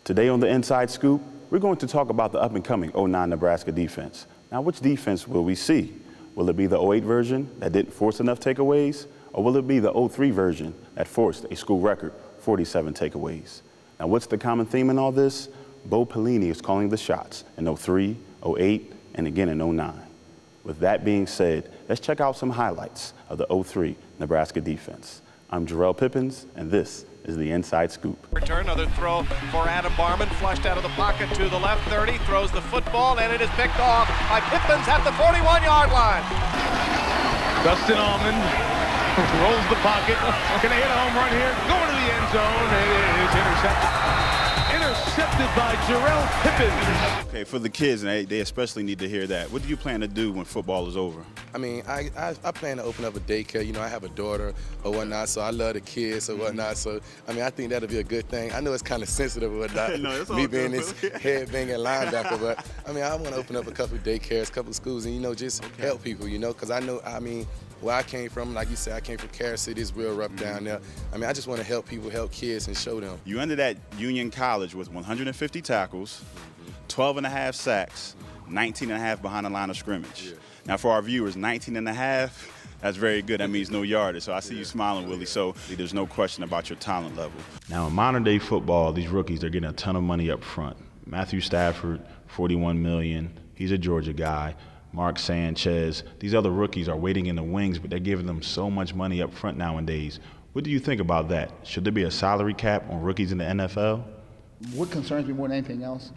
Today on the Inside Scoop, we're going to talk about the up-and-coming '09 Nebraska defense. Now, which defense will we see? Will it be the '08 version that didn't force enough takeaways, or will it be the '03 version that forced a school record 47 takeaways? Now, what's the common theme in all this? Bo Pelini is calling the shots in '03, '08, and again in '09. With that being said, let's check out some highlights of the '03 Nebraska defense. I'm Pippens, and this is the Inside Scoop. Return, another throw for Adam Barman, flushed out of the pocket to the left 30, throws the football, and it is picked off by Pippens at the 41-yard line. Dustin Allman rolls the pocket. Can they hit a home run here? Going to the end zone. It is intercepted. Intercepted by Pippens. Okay, for the kids, and they especially need to hear that. What do you plan to do when football is over? I mean, I plan to open up a daycare. You know, I have a daughter or whatnot, so I love the kids or whatnot. So, I mean, I think that'll be a good thing. I know it's kind of sensitive or whatnot, no, me being this head-banging linebacker, but, I mean, I want to open up a couple of daycares, a couple of schools, and, you know, just help people, you know, because I know, I mean, where I came from, like you said, I came from Carroll City. It's real rough down there. I mean, I just want to help people, help kids, and show them. You ended at Union College with 150 tackles, 12 and a half sacks, 19 and a half behind the line of scrimmage. Yeah. Now, for our viewers, 19 and a half, that's very good. That means no yardage. So I see you smiling, Willie. So there's no question about your talent level. Now, in modern-day football, these rookies are getting a ton of money up front. Matthew Stafford, $41 million. He's a Georgia guy. Mark Sanchez, these other rookies are waiting in the wings, but they're giving them so much money up front nowadays. What do you think about that? Should there be a salary cap on rookies in the NFL? What concerns me more than anything else,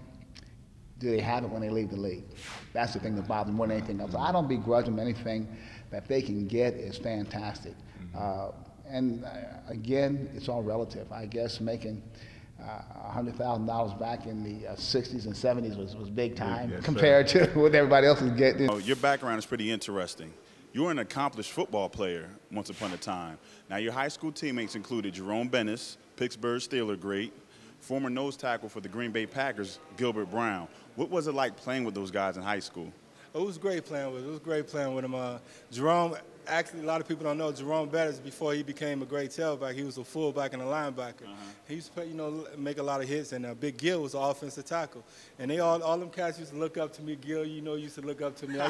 do they have it when they leave the league? That's the thing that bothers me more than anything else. I don't begrudge them anything that they can get is fantastic. Again, it's all relative. I guess making $100,000 back in the 60s and 70s was big time compared to what everybody else is getting. Your background is pretty interesting. You were an accomplished football player once upon a time. Now, your high school teammates included Jerome Bennis, Pittsburgh Steeler great, former nose tackle for the Green Bay Packers, Gilbert Brown. What was it like playing with those guys in high school? It was great playing with him. It was great playing with him. Jerome, actually, a lot of people don't know, Jerome Bettis, before he became a great tailback, he was a fullback and a linebacker. He used to play, you know, make a lot of hits, and Big Gil was the offensive tackle. And they all them cats used to look up to me. Gil, you know, used to look up to me. I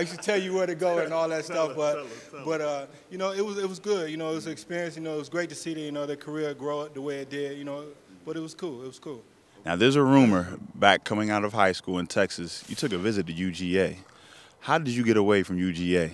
used to tell you where to go and all that stuff. But you know, it was good. You know, it was an experience. You know, it was great to see their career grow the way it did. You know, but it was cool. It was cool. Now, there's a rumor back coming out of high school in Texas, you took a visit to UGA. How did you get away from UGA?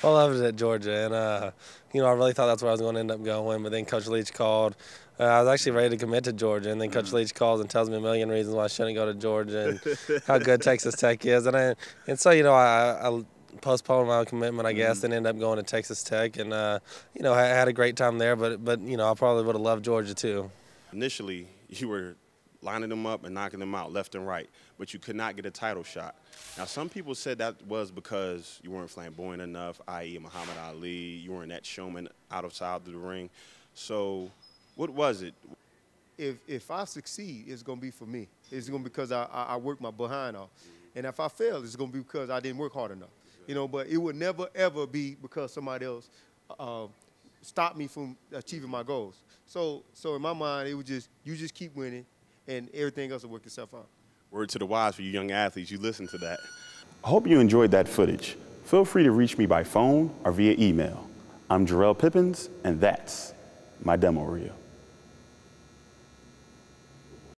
Well, I was at Georgia, and, you know, I really thought that's where I was going to end up going, but then Coach Leach called. I was actually ready to commit to Georgia, and then Coach Leach calls and tells me a million reasons why I shouldn't go to Georgia and how good Texas Tech is. And so, you know, I postponed my commitment, I guess, and ended up going to Texas Tech, and, you know, I had a great time there, but you know, I probably would have loved Georgia too. Initially, you were lining them up and knocking them out left and right, but you could not get a title shot. Now, some people said that was because you weren't flamboyant enough, i.e. Muhammad Ali, you weren't that showman outside of the ring. So what was it? If I succeed, it's going to be for me. It's going to be because I worked my behind off. And if I fail, it's going to be because I didn't work hard enough. You know, but it would never, ever be because somebody else stopped me from achieving my goals. So in my mind, it was just, you just keep winning, and everything else will work itself out. Word to the wise for you young athletes, you listen to that. I hope you enjoyed that footage. Feel free to reach me by phone or via email. I'm Pippens, and that's my demo reel.